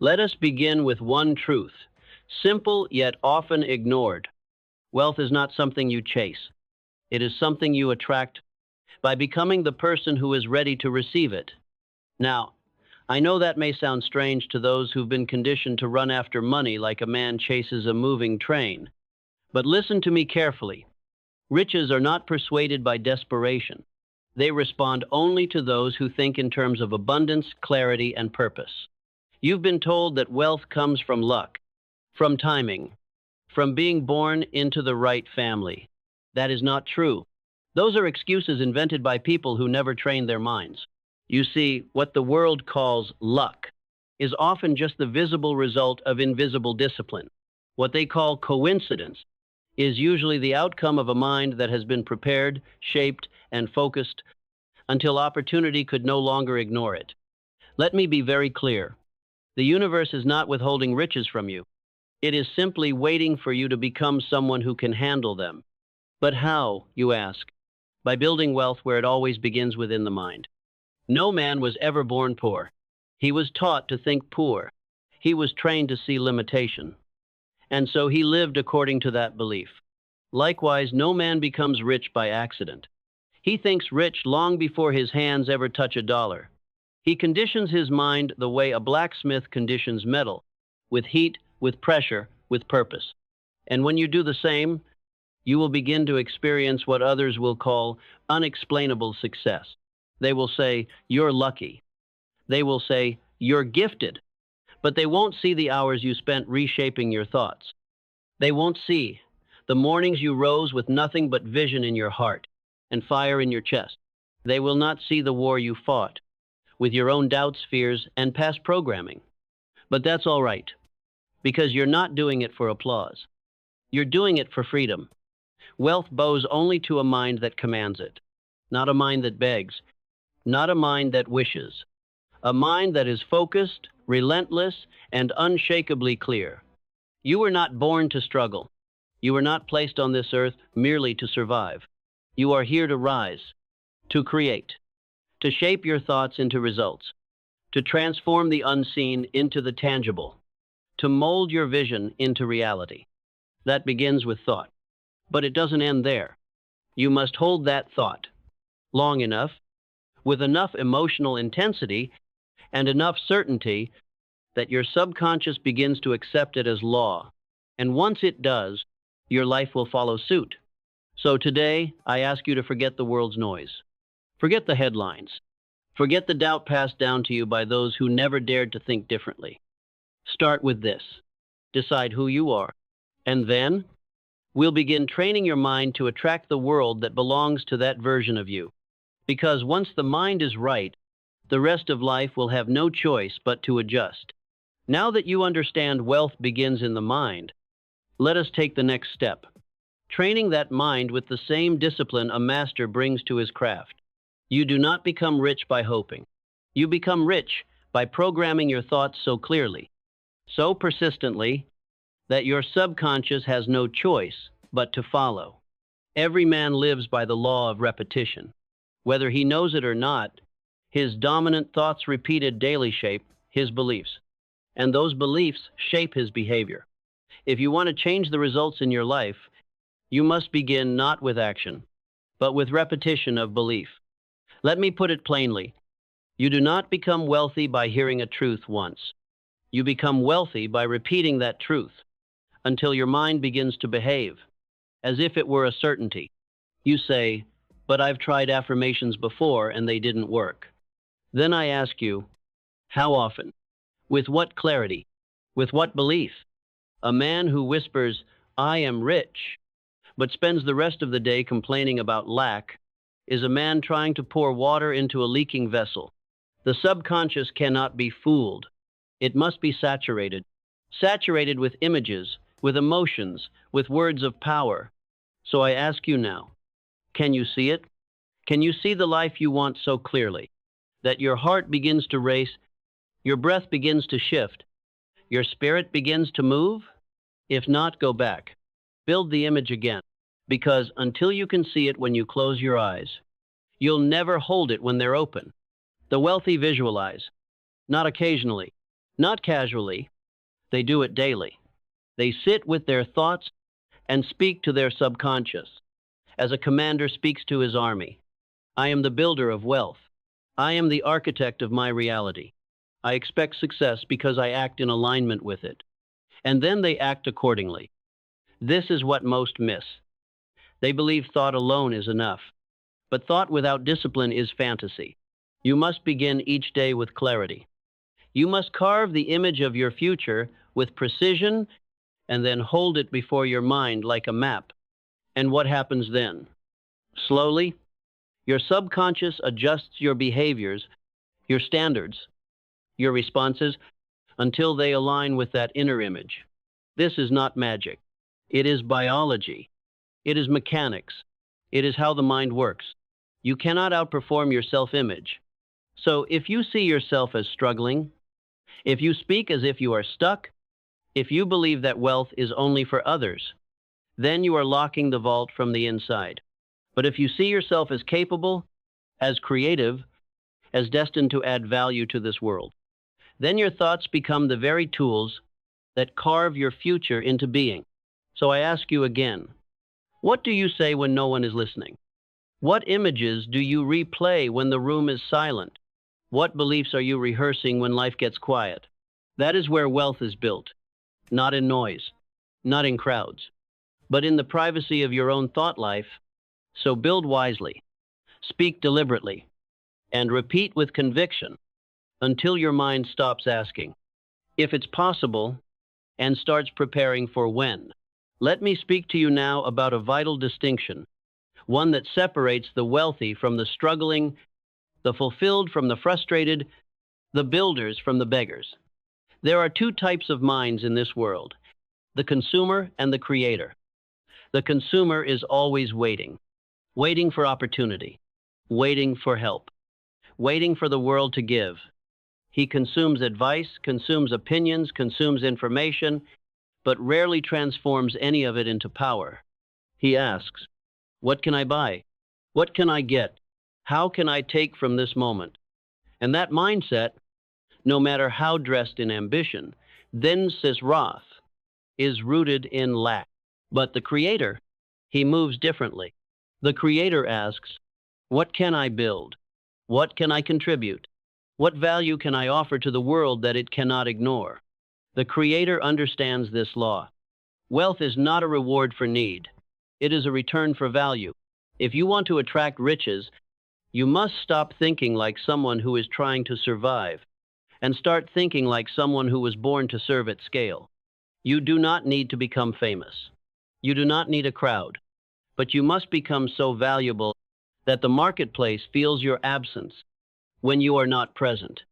Let us begin with one truth, simple yet often ignored. Wealth is not something you chase. It is something you attract by becoming the person who is ready to receive it. Now, I know that may sound strange to those who've been conditioned to run after money like a man chases a moving train. But listen to me carefully. Riches are not persuaded by desperation. They respond only to those who think in terms of abundance, clarity, and purpose. You've been told that wealth comes from luck, from timing, from being born into the right family. That is not true. Those are excuses invented by people who never trained their minds. You see, what the world calls luck is often just the visible result of invisible discipline. What they call coincidence is usually the outcome of a mind that has been prepared, shaped, and focused until opportunity could no longer ignore it. Let me be very clear. The universe is not withholding riches from you. It is simply waiting for you to become someone who can handle them. But how, you ask? By building wealth where it always begins within the mind. No man was ever born poor. He was taught to think poor. He was trained to see limitation. And so he lived according to that belief. Likewise, no man becomes rich by accident. He thinks rich long before his hands ever touch a dollar. He conditions his mind the way a blacksmith conditions metal, with heat, with pressure, with purpose. And when you do the same, you will begin to experience what others will call unexplainable success. They will say, you're lucky. They will say, you're gifted. But they won't see the hours you spent reshaping your thoughts. They won't see the mornings you rose with nothing but vision in your heart and fire in your chest. They will not see the war you fought with your own doubts, fears, and past programming. But that's all right, because you're not doing it for applause. You're doing it for freedom. Wealth bows only to a mind that commands it, not a mind that begs, not a mind that wishes, a mind that is focused, relentless, and unshakably clear. You were not born to struggle. You were not placed on this earth merely to survive. You are here to rise, to create, to shape your thoughts into results, to transform the unseen into the tangible, to mold your vision into reality. That begins with thought. But it doesn't end there. You must hold that thought long enough, with enough emotional intensity and enough certainty that your subconscious begins to accept it as law. And once it does, your life will follow suit. So today, I ask you to forget the world's noise. Forget the headlines. Forget the doubt passed down to you by those who never dared to think differently. Start with this. Decide who you are. And then, we'll begin training your mind to attract the world that belongs to that version of you. Because once the mind is right, the rest of life will have no choice but to adjust. Now that you understand wealth begins in the mind, let us take the next step. Training that mind with the same discipline a master brings to his craft. You do not become rich by hoping. You become rich by programming your thoughts so clearly, so persistently, that your subconscious has no choice but to follow. Every man lives by the law of repetition. Whether he knows it or not, his dominant thoughts repeated daily shape his beliefs, and those beliefs shape his behavior. If you want to change the results in your life, you must begin not with action, but with repetition of belief. Let me put it plainly. You do not become wealthy by hearing a truth once. You become wealthy by repeating that truth until your mind begins to behave as if it were a certainty. You say, but I've tried affirmations before and they didn't work. Then I ask you, how often? With what clarity? With what belief? A man who whispers, I am rich, but spends the rest of the day complaining about lack, is a man trying to pour water into a leaking vessel. The subconscious cannot be fooled. It must be saturated with images, with emotions, with words of power. So I ask you now, can you see it? Can you see the life you want so clearly that your heart begins to race, your breath begins to shift, your spirit begins to move? If not, go back. Build the image again, because until you can see it when you close your eyes, you'll never hold it when they're open. The wealthy visualize, not occasionally, Not casually, they do it daily. They sit with their thoughts and speak to their subconscious, as a commander speaks to his army. I am the builder of wealth. I am the architect of my reality. I expect success because I act in alignment with it. And then they act accordingly. This is what most miss. They believe thought alone is enough. But thought without discipline is fantasy. You must begin each day with clarity. You must carve the image of your future with precision and then hold it before your mind like a map. And what happens then? Slowly, your subconscious adjusts your behaviors, your standards, your responses, until they align with that inner image. This is not magic. It is biology. It is mechanics. It is how the mind works. You cannot outperform your self-image. So if you see yourself as struggling, if you speak as if you are stuck, if you believe that wealth is only for others, then you are locking the vault from the inside. But if you see yourself as capable, as creative, as destined to add value to this world, then your thoughts become the very tools that carve your future into being. So I ask you again, what do you say when no one is listening? What images do you replay when the room is silent? What beliefs are you rehearsing when life gets quiet? That is where wealth is built, not in noise, not in crowds, but in the privacy of your own thought life. So build wisely, speak deliberately, and repeat with conviction until your mind stops asking if it's possible and starts preparing for when. Let me speak to you now about a vital distinction, one that separates the wealthy from the struggling, the fulfilled from the frustrated, the builders from the beggars. There are two types of minds in this world, the consumer and the creator. The consumer is always waiting, waiting for opportunity, waiting for help, waiting for the world to give. He consumes advice, consumes opinions, consumes information, but rarely transforms any of it into power. He asks, what can I buy? What can I get? How can I take from this moment? And that mindset, no matter how dressed in ambition, then says wrath, is rooted in lack. But the creator, he moves differently. The creator asks, what can I build? What can I contribute? What value can I offer to the world that it cannot ignore? The creator understands this law. Wealth is not a reward for need. It is a return for value. If you want to attract riches, you must stop thinking like someone who is trying to survive and start thinking like someone who was born to serve at scale. You do not need to become famous. You do not need a crowd, but you must become so valuable that the marketplace feels your absence when you are not present.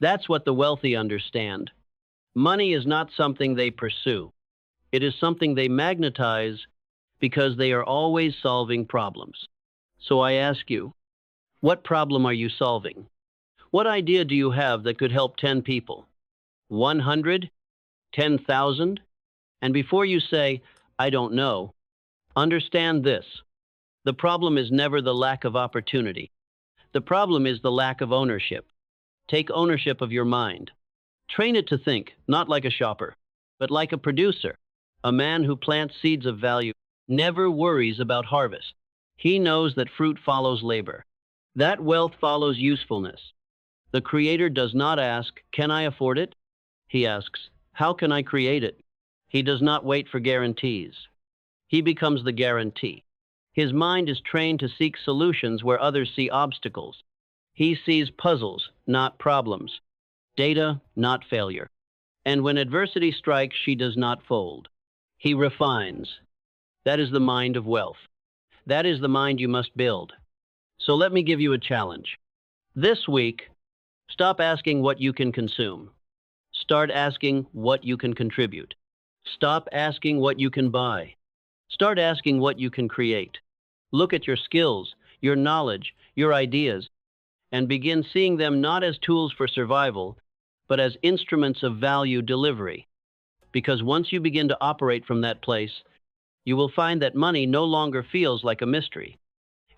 That's what the wealthy understand. Money is not something they pursue. It is something they magnetize because they are always solving problems. So I ask you, what problem are you solving? What idea do you have that could help 10 people? 100? 10,000? And before you say, I don't know, understand this. The problem is never the lack of opportunity. The problem is the lack of ownership. Take ownership of your mind. Train it to think, not like a shopper, but like a producer. A man who plants seeds of value never worries about harvest. He knows that fruit follows labor. That wealth follows usefulness. The creator does not ask, can I afford it? He asks, how can I create it? He does not wait for guarantees. He becomes the guarantee. His mind is trained to seek solutions where others see obstacles. He sees puzzles, not problems. Data, not failure. And when adversity strikes, she does not fold. He refines. That is the mind of wealth. That is the mind you must build. So let me give you a challenge. This week, stop asking what you can consume. Start asking what you can contribute. Stop asking what you can buy. Start asking what you can create. Look at your skills, your knowledge, your ideas, and begin seeing them not as tools for survival, but as instruments of value delivery. Because once you begin to operate from that place, you will find that money no longer feels like a mystery.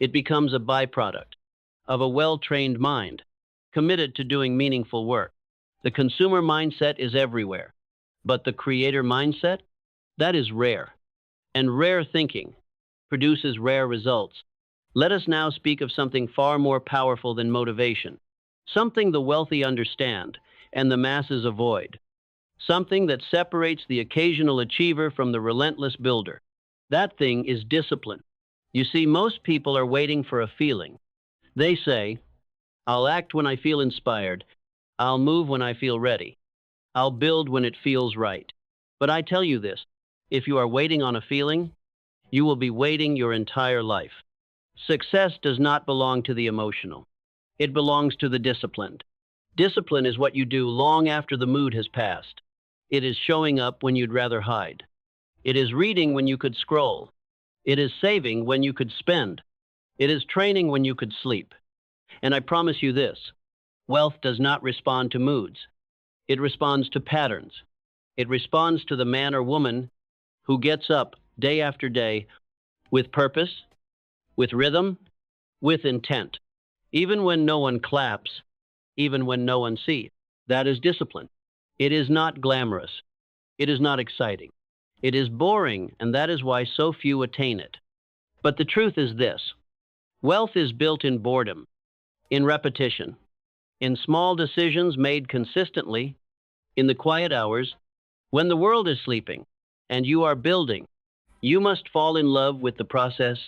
It becomes a byproduct of a well-trained mind, committed to doing meaningful work. The consumer mindset is everywhere, but the creator mindset, that is rare. And rare thinking produces rare results. Let us now speak of something far more powerful than motivation, something the wealthy understand and the masses avoid, something that separates the occasional achiever from the relentless builder. That thing is discipline. You see, most people are waiting for a feeling. They say, I'll act when I feel inspired. I'll move when I feel ready. I'll build when it feels right. But I tell you this, if you are waiting on a feeling, you will be waiting your entire life. Success does not belong to the emotional. It belongs to the disciplined. Discipline is what you do long after the mood has passed. It is showing up when you'd rather hide. It is reading when you could scroll. It is saving when you could spend. It is training when you could sleep. And I promise you this, wealth does not respond to moods. It responds to patterns. It responds to the man or woman who gets up day after day with purpose, with rhythm, with intent. Even when no one claps, even when no one sees. That is discipline. It is not glamorous. It is not exciting. It is boring, and that is why so few attain it. But the truth is this. Wealth is built in boredom, in repetition, in small decisions made consistently, in the quiet hours, when the world is sleeping, and you are building. You must fall in love with the process,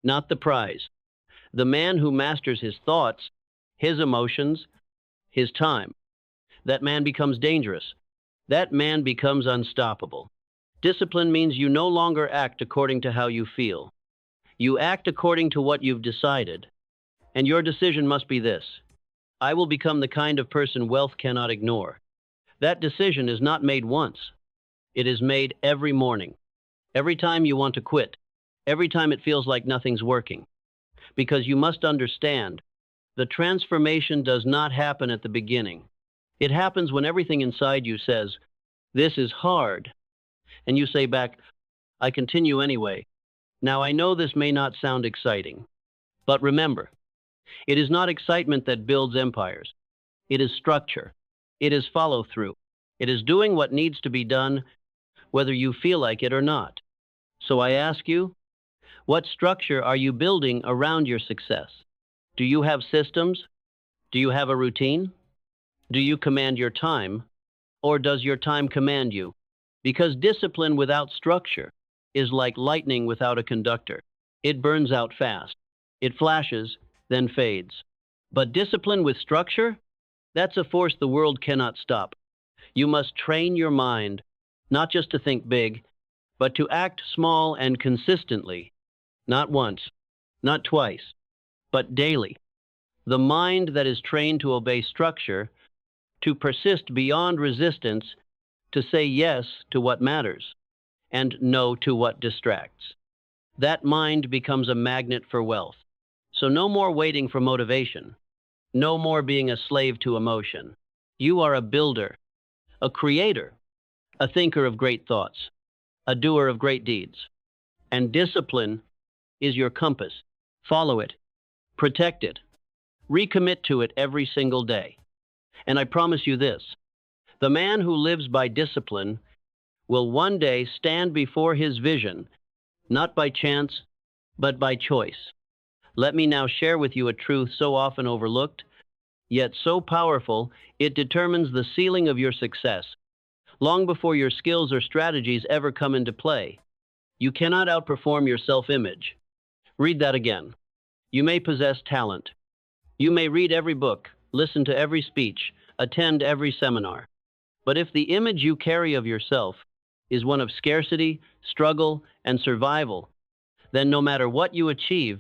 not the prize. The man who masters his thoughts, his emotions, his time, that man becomes dangerous. That man becomes unstoppable. Discipline means you no longer act according to how you feel. You act according to what you've decided. And your decision must be this. I will become the kind of person wealth cannot ignore. That decision is not made once. It is made every morning. Every time you want to quit. Every time it feels like nothing's working. Because you must understand, the transformation does not happen at the beginning. It happens when everything inside you says, this is hard. And you say back, I continue anyway. Now I know this may not sound exciting. But remember, it is not excitement that builds empires. It is structure. It is follow-through. It is doing what needs to be done, whether you feel like it or not. So I ask you, what structure are you building around your success? Do you have systems? Do you have a routine? Do you command your time? Or does your time command you? Because discipline without structure is like lightning without a conductor. It burns out fast. It flashes, then fades. But discipline with structure? That's a force the world cannot stop. You must train your mind, not just to think big, but to act small and consistently. Not once, not twice, but daily. The mind that is trained to obey structure, to persist beyond resistance, to say yes to what matters, and no to what distracts. That mind becomes a magnet for wealth. So no more waiting for motivation. No more being a slave to emotion. You are a builder, a creator, a thinker of great thoughts, a doer of great deeds. And discipline is your compass. Follow it, protect it, recommit to it every single day. And I promise you this, the man who lives by discipline will one day stand before his vision, not by chance, but by choice. Let me now share with you a truth so often overlooked, yet so powerful, it determines the ceiling of your success, long before your skills or strategies ever come into play. You cannot outperform your self-image. Read that again. You may possess talent. You may read every book, listen to every speech, attend every seminar. But if the image you carry of yourself is one of scarcity, struggle, and survival, then no matter what you achieve,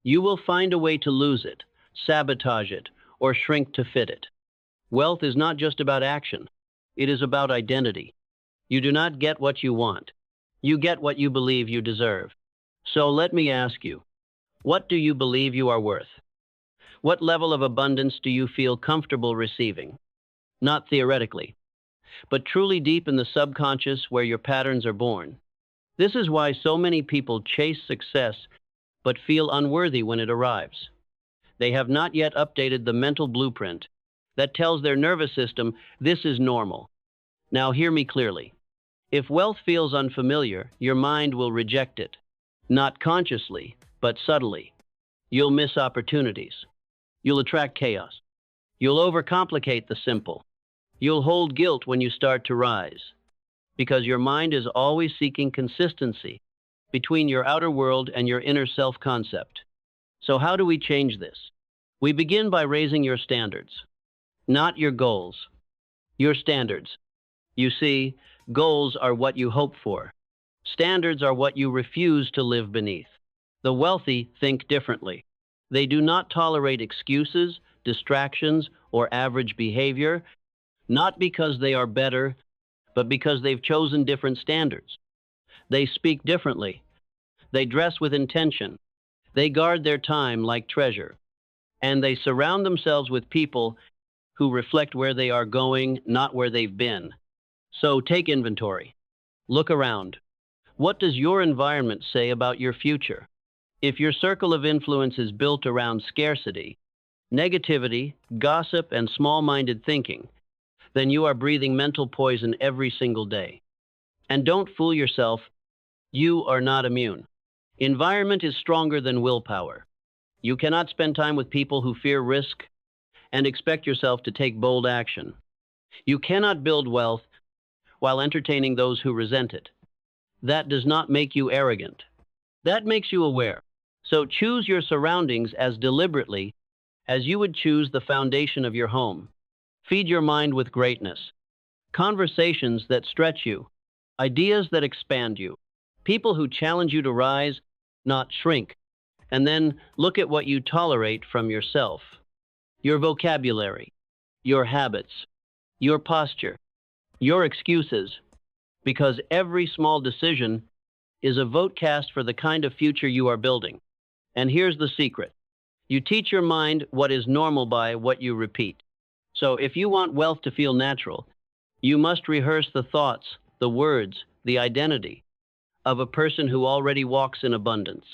you will find a way to lose it, sabotage it, or shrink to fit it. Wealth is not just about action. It is about identity. You do not get what you want. You get what you believe you deserve. So let me ask you, what do you believe you are worth? What level of abundance do you feel comfortable receiving? Not theoretically, but truly deep in the subconscious where your patterns are born. This is why so many people chase success but feel unworthy when it arrives. They have not yet updated the mental blueprint, that tells their nervous system this is normal. Now, hear me clearly. If wealth feels unfamiliar, your mind will reject it. Not consciously, but subtly. You'll miss opportunities. You'll attract chaos. You'll overcomplicate the simple. You'll hold guilt when you start to rise. Because your mind is always seeking consistency between your outer world and your inner self-concept. So how do we change this? We begin by raising your standards. Not your goals. Your standards. You see, goals are what you hope for. Standards are what you refuse to live beneath. The wealthy think differently. They do not tolerate excuses, distractions, or average behavior, not because they are better, but because they've chosen different standards. They speak differently. They dress with intention. They guard their time like treasure. And they surround themselves with people who reflect where they are going, not where they've been. So take inventory. Look around. What does your environment say about your future? If your circle of influence is built around scarcity, negativity, gossip, and small-minded thinking, then you are breathing mental poison every single day. And don't fool yourself, you are not immune. Environment is stronger than willpower. You cannot spend time with people who fear risk and expect yourself to take bold action. You cannot build wealth while entertaining those who resent it. That does not make you arrogant. That makes you aware. So choose your surroundings as deliberately as you would choose the foundation of your home. Feed your mind with greatness. Conversations that stretch you. Ideas that expand you. People who challenge you to rise, not shrink. And then look at what you tolerate from yourself. Your vocabulary, your habits, your posture, your excuses. Because every small decision is a vote cast for the kind of future you are building. And here's the secret. You teach your mind what is normal by what you repeat. So if you want wealth to feel natural, you must rehearse the thoughts, the words, the identity of a person who already walks in abundance.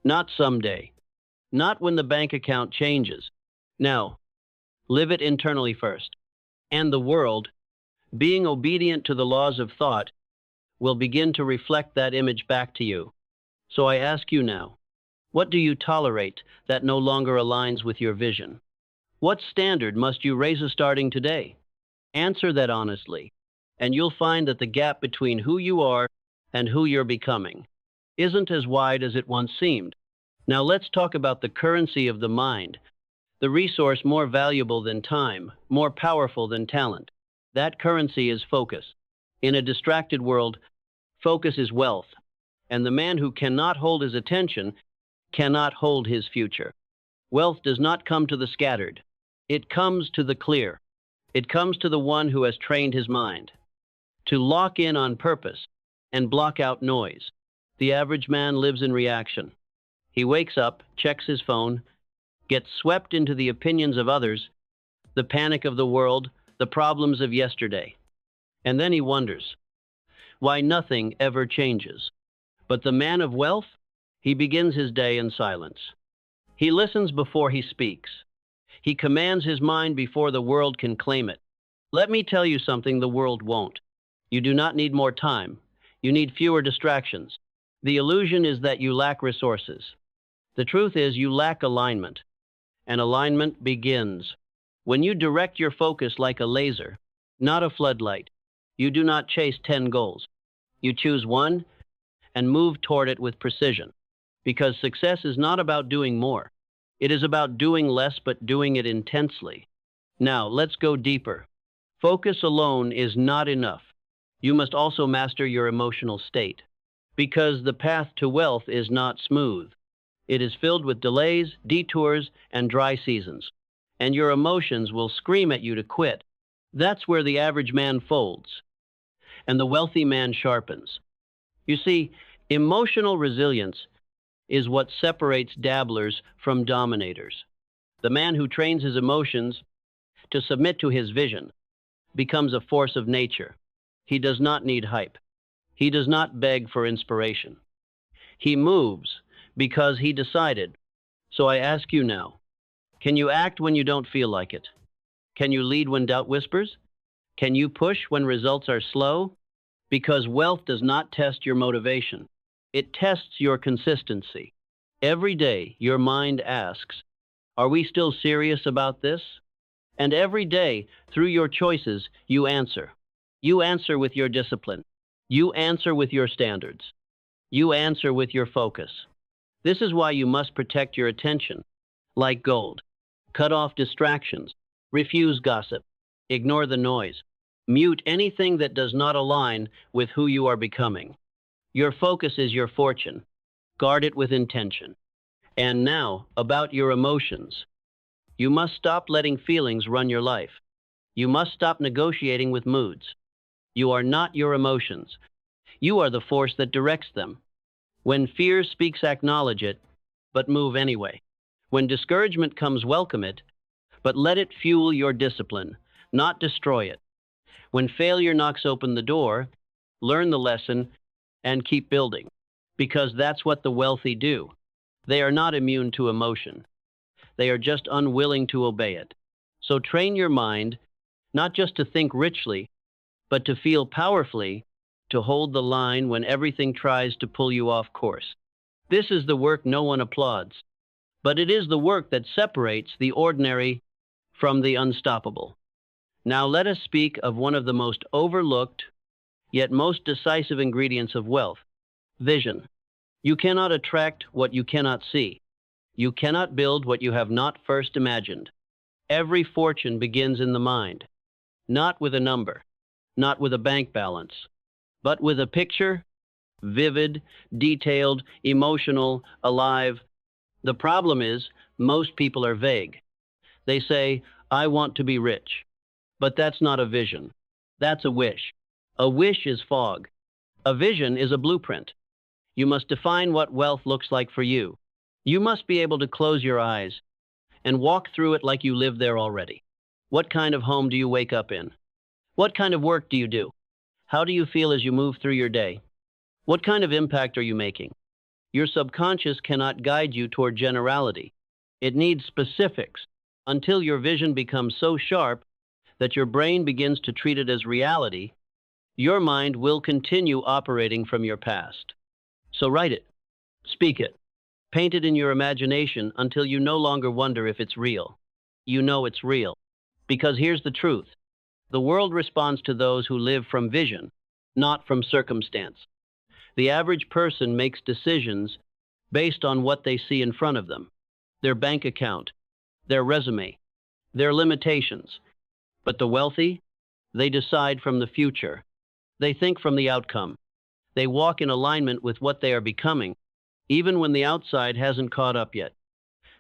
Not someday. Not when the bank account changes. No. Live it internally first. And the world, being obedient to the laws of thought, will begin to reflect that image back to you. So I ask you now, what do you tolerate that no longer aligns with your vision? What standard must you raise starting today? Answer that honestly, and you'll find that the gap between who you are and who you're becoming isn't as wide as it once seemed. Now let's talk about the currency of the mind, the resource more valuable than time, more powerful than talent. That currency is focus. In a distracted world, focus is wealth, and the man who cannot hold his attention cannot hold his future. Wealth does not come to the scattered. It comes to the clear. It comes to the one who has trained his mind to lock in on purpose and block out noise. The average man lives in reaction. He wakes up, checks his phone, gets swept into the opinions of others, the panic of the world, the problems of yesterday. And then he wonders why nothing ever changes. But the man of wealth, he begins his day in silence. He listens before he speaks. He commands his mind before the world can claim it. Let me tell you something the world won't. You do not need more time. You need fewer distractions. The illusion is that you lack resources. The truth is you lack alignment. And alignment begins when you direct your focus like a laser, not a floodlight. You do not chase 10 goals. You choose one and move toward it with precision. Because success is not about doing more. It is about doing less but doing it intensely. Now, let's go deeper. Focus alone is not enough. You must also master your emotional state. Because the path to wealth is not smooth. It is filled with delays, detours, and dry seasons. And your emotions will scream at you to quit. That's where the average man folds, and the wealthy man sharpens. You see, emotional resilience is what separates dabblers from dominators. The man who trains his emotions to submit to his vision becomes a force of nature. He does not need hype. He does not beg for inspiration. He moves because he decided. So I ask you now, can you act when you don't feel like it? Can you lead when doubt whispers? Can you push when results are slow? Because wealth does not test your motivation. It tests your consistency. Every day, your mind asks, are we still serious about this? And every day, through your choices, you answer. You answer with your discipline. You answer with your standards. You answer with your focus. This is why you must protect your attention, like gold. Cut off distractions. Refuse gossip. Ignore the noise. Mute anything that does not align with who you are becoming. Your focus is your fortune. Guard it with intention. And now, about your emotions. You must stop letting feelings run your life. You must stop negotiating with moods. You are not your emotions. You are the force that directs them. When fear speaks, acknowledge it, but move anyway. When discouragement comes, welcome it, but let it fuel your discipline, not destroy it. When failure knocks open the door, learn the lesson and keep building, because that's what the wealthy do. They are not immune to emotion. They are just unwilling to obey it. So train your mind, not just to think richly, but to feel powerfully, to hold the line when everything tries to pull you off course. This is the work no one applauds, but it is the work that separates the ordinary from the unstoppable. Now let us speak of one of the most overlooked, yet most decisive ingredients of wealth: vision. You cannot attract what you cannot see. You cannot build what you have not first imagined. Every fortune begins in the mind, not with a number, not with a bank balance, but with a picture, vivid, detailed, emotional, alive. The problem is, most people are vague. They say, I want to be rich. But that's not a vision. That's a wish. A wish is fog. A vision is a blueprint. You must define what wealth looks like for you. You must be able to close your eyes and walk through it like you live there already. What kind of home do you wake up in? What kind of work do you do? How do you feel as you move through your day? What kind of impact are you making? Your subconscious cannot guide you toward generality. It needs specifics until your vision becomes so sharp that your brain begins to treat it as reality. Your mind will continue operating from your past. So write it, speak it, paint it in your imagination until you no longer wonder if it's real. You know it's real. Because here's the truth. The world responds to those who live from vision, not from circumstance. The average person makes decisions based on what they see in front of them, their bank account, their resume, their limitations. But the wealthy, they decide from the future. They think from the outcome. They walk in alignment with what they are becoming, even when the outside hasn't caught up yet.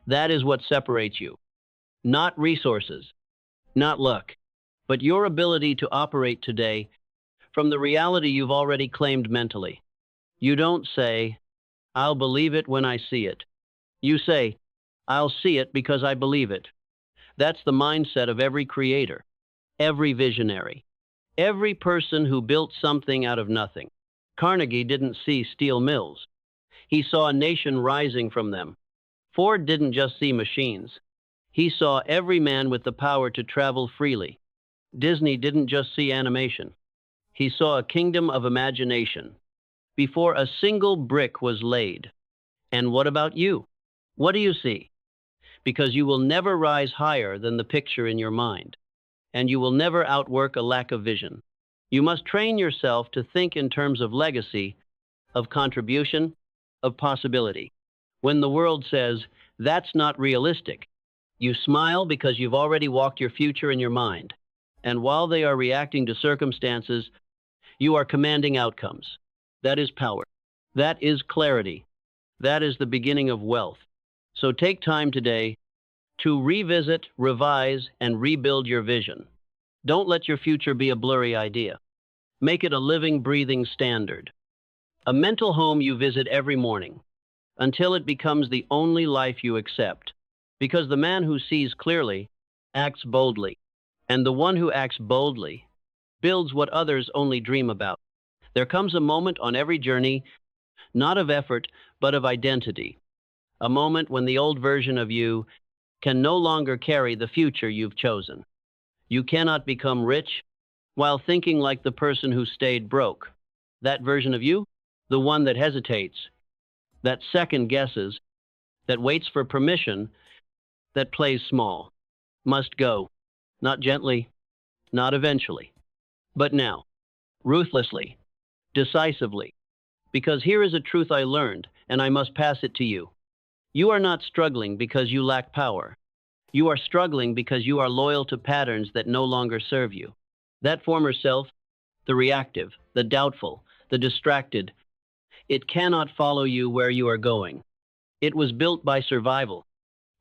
That is what separates you. Not resources, not luck, but your ability to operate today from the reality you've already claimed mentally. You don't say, I'll believe it when I see it. You say, I'll see it because I believe it. That's the mindset of every creator, every visionary, every person who built something out of nothing. Carnegie didn't see steel mills. He saw a nation rising from them. Ford didn't just see machines. He saw every man with the power to travel freely. Disney didn't just see animation. He saw a kingdom of imagination before a single brick was laid. And what about you? What do you see? Because you will never rise higher than the picture in your mind, and you will never outwork a lack of vision. You must train yourself to think in terms of legacy, of contribution, of possibility. When the world says, that's not realistic, you smile because you've already walked your future in your mind. And while they are reacting to circumstances, you are commanding outcomes. That is power. That is clarity. That is the beginning of wealth. So take time today to revisit, revise, and rebuild your vision. Don't let your future be a blurry idea. Make it a living, breathing standard. A mental home you visit every morning until it becomes the only life you accept. Because the man who sees clearly acts boldly, and the one who acts boldly builds what others only dream about. There comes a moment on every journey, not of effort, but of identity. A moment when the old version of you can no longer carry the future you've chosen. You cannot become rich while thinking like the person who stayed broke. That version of you, the one that hesitates, that second guesses, that waits for permission, that plays small, must go, not gently, not eventually, but now, ruthlessly, decisively. Because here is a truth I learned, and I must pass it to you. You are not struggling because you lack power. You are struggling because you are loyal to patterns that no longer serve you. That former self, the reactive, the doubtful, the distracted, it cannot follow you where you are going. It was built by survival.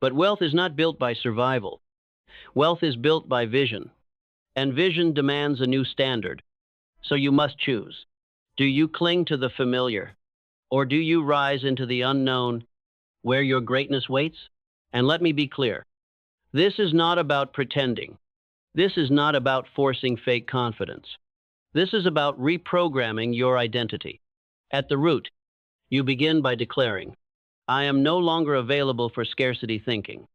But wealth is not built by survival. Wealth is built by vision. And vision demands a new standard. So you must choose. Do you cling to the familiar? Or do you rise into the unknown where your greatness waits? And let me be clear. This is not about pretending. This is not about forcing fake confidence. This is about reprogramming your identity. At the root, you begin by declaring, I am no longer available for scarcity thinking.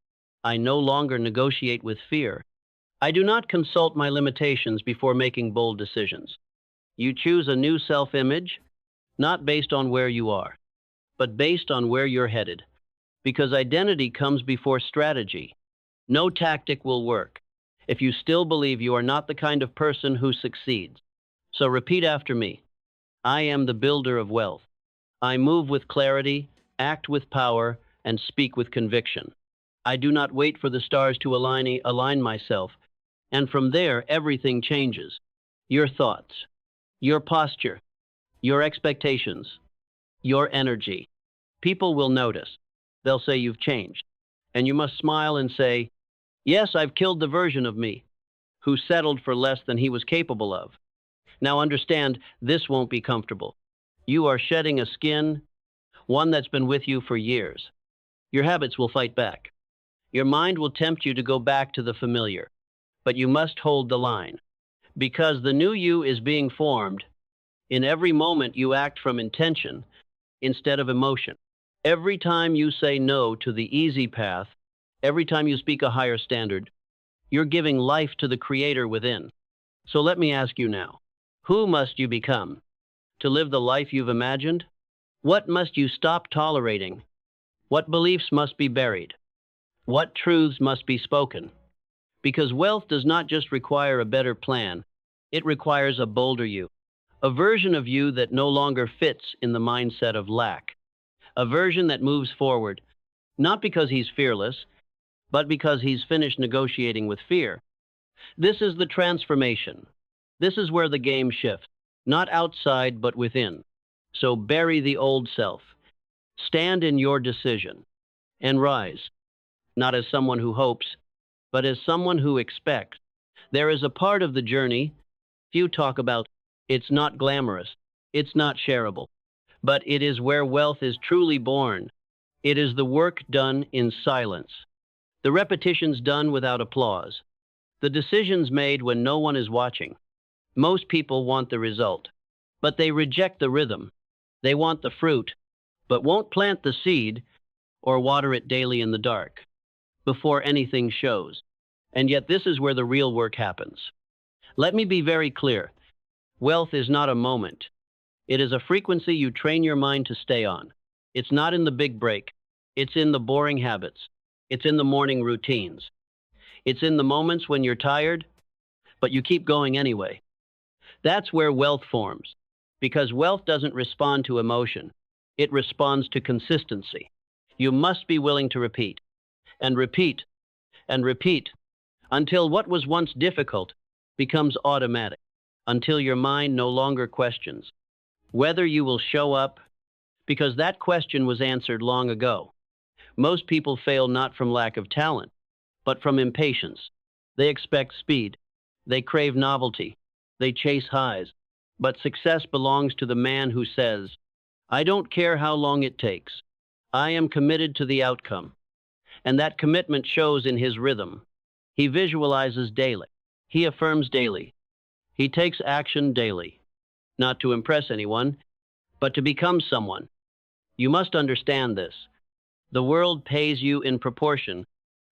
I no longer negotiate with fear. I do not consult my limitations before making bold decisions. You choose a new self-image, not based on where you are, but based on where you're headed. Because identity comes before strategy. No tactic will work if you still believe you are not the kind of person who succeeds. So repeat after me. I am the builder of wealth. I move with clarity, act with power, and speak with conviction. I do not wait for the stars to align myself, and from there everything changes. Your thoughts, your posture, your expectations, your energy. People will notice. They'll say you've changed. And you must smile and say, yes, I've killed the version of me who settled for less than he was capable of. Now understand, this won't be comfortable. You are shedding a skin, one that's been with you for years. Your habits will fight back. Your mind will tempt you to go back to the familiar. But you must hold the line. Because the new you is being formed. In every moment you act from intention instead of emotion. Every time you say no to the easy path, every time you speak a higher standard, you're giving life to the creator within. So let me ask you now, who must you become to live the life you've imagined? What must you stop tolerating? What beliefs must be buried? What truths must be spoken? Because wealth does not just require a better plan, it requires a bolder you, a version of you that no longer fits in the mindset of lack, a version that moves forward, not because he's fearless, but because he's finished negotiating with fear. This is the transformation. This is where the game shifts, not outside, but within. So bury the old self, stand in your decision, and rise, not as someone who hopes, but as someone who expects. There is a part of the journey few talk about. It's not glamorous, it's not shareable, but it is where wealth is truly born. It is the work done in silence, the repetitions done without applause, the decisions made when no one is watching. Most people want the result, but they reject the rhythm. They want the fruit, but won't plant the seed or water it daily in the dark before anything shows. And yet this is where the real work happens. Let me be very clear. Wealth is not a moment. It is a frequency you train your mind to stay on. It's not in the big break. It's in the boring habits. It's in the morning routines. It's in the moments when you're tired, but you keep going anyway. That's where wealth forms, because wealth doesn't respond to emotion. It responds to consistency. You must be willing to repeat, and repeat, and repeat, until what was once difficult becomes automatic, until your mind no longer questions whether you will show up, because that question was answered long ago. Most people fail not from lack of talent, but from impatience. They expect speed. They crave novelty. They chase highs. But success belongs to the man who says, I don't care how long it takes. I am committed to the outcome. And that commitment shows in his rhythm. He visualizes daily. He affirms daily. He takes action daily. Not to impress anyone, but to become someone. You must understand this. The world pays you in proportion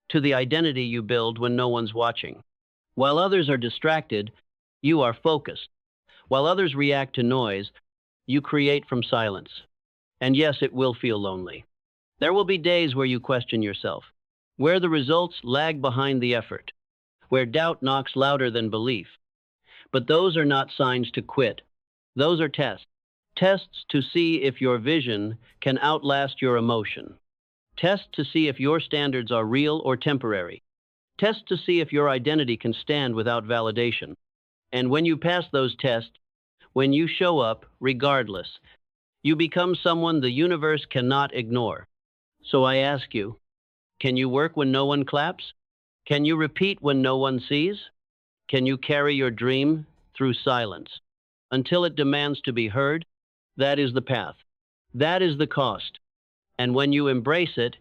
to the identity you build when no one's watching. While others are distracted, you are focused. While others react to noise, you create from silence. And yes, it will feel lonely. There will be days where you question yourself, where the results lag behind the effort, where doubt knocks louder than belief. But those are not signs to quit. Those are tests. Tests to see if your vision can outlast your emotion. Tests to see if your standards are real or temporary. Tests to see if your identity can stand without validation. And when you pass those tests, when you show up, regardless, you become someone the universe cannot ignore. So I ask you, can you work when no one claps? Can you repeat when no one sees? Can you carry your dream through silence until it demands to be heard? That is the path. That is the cost. And when you embrace it,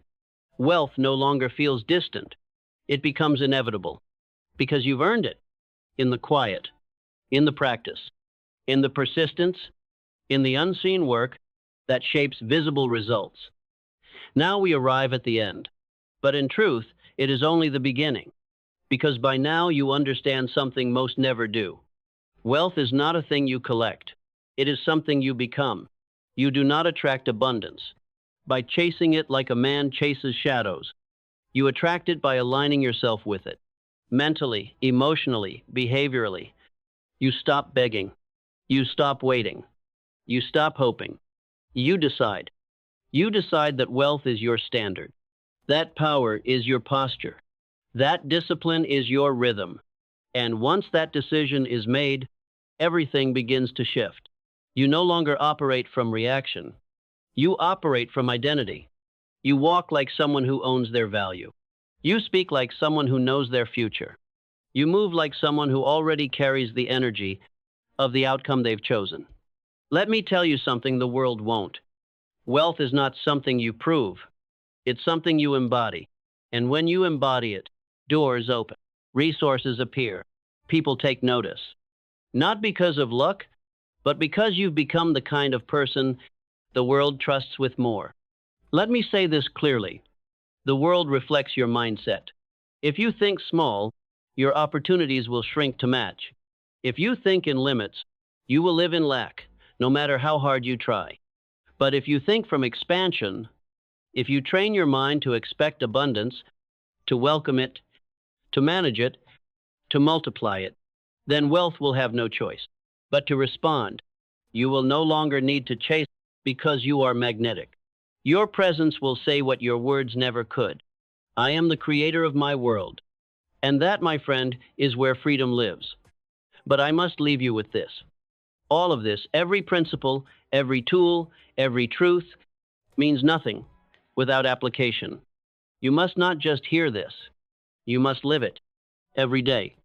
wealth no longer feels distant. It becomes inevitable because you've earned it in the quiet, in the practice, in the persistence, in the unseen work that shapes visible results. Now we arrive at the end. But in truth, it is only the beginning, because by now you understand something most never do. Wealth is not a thing you collect. It is something you become. You do not attract abundance by chasing it like a man chases shadows. You attract it by aligning yourself with it, mentally, emotionally, behaviorally. You stop begging. You stop waiting. You stop hoping. You decide. You decide that wealth is your standard. That power is your posture. That discipline is your rhythm. And once that decision is made, everything begins to shift. You no longer operate from reaction. You operate from identity. You walk like someone who owns their value. You speak like someone who knows their future. You move like someone who already carries the energy of the outcome they've chosen. Let me tell you something the world won't. Wealth is not something you prove. It's something you embody. And when you embody it, doors open, resources appear, people take notice. Not because of luck, but because you've become the kind of person the world trusts with more. Let me say this clearly. The world reflects your mindset. If you think small, your opportunities will shrink to match. If you think in limits, you will live in lack, no matter how hard you try. But if you think from expansion, if you train your mind to expect abundance, to welcome it, to manage it, to multiply it, then wealth will have no choice but to respond. You will no longer need to chase because you are magnetic. Your presence will say what your words never could. I am the creator of my world. And that, my friend, is where freedom lives. But I must leave you with this. All of this, every principle, every tool, every truth, means nothing without application. You must not just hear this. You must live it every day.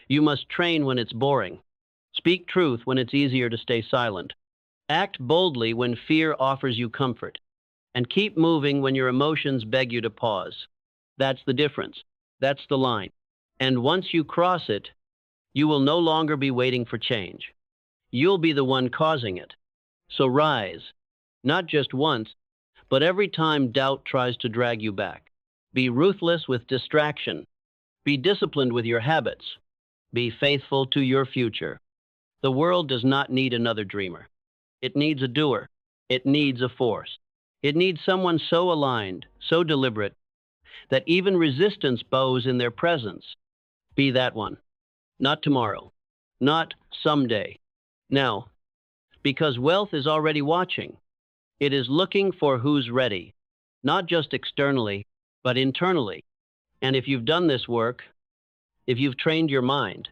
You must train when it's boring. Speak truth when it's easier to stay silent. Act boldly when fear offers you comfort. And keep moving when your emotions beg you to pause. That's the difference. That's the line. And once you cross it, you will no longer be waiting for change. You'll be the one causing it. So rise, not just once, but every time doubt tries to drag you back. Be ruthless with distraction. Be disciplined with your habits. Be faithful to your future. The world does not need another dreamer. It needs a doer. It needs a force. It needs someone so aligned, so deliberate, that even resistance bows in their presence. Be that one. Not tomorrow. Not someday. Now. Because wealth is already watching. It is looking for who's ready. Not just externally, but internally. And if you've done this work, if you've trained your mind,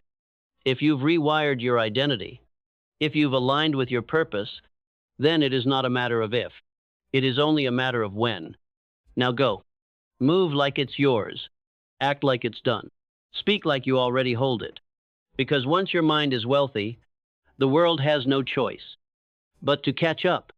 if you've rewired your identity, if you've aligned with your purpose, then it is not a matter of if. It is only a matter of when. Now go. Move like it's yours. Act like it's done. Speak like you already hold it. Because once your mind is wealthy, the world has no choice but to catch up.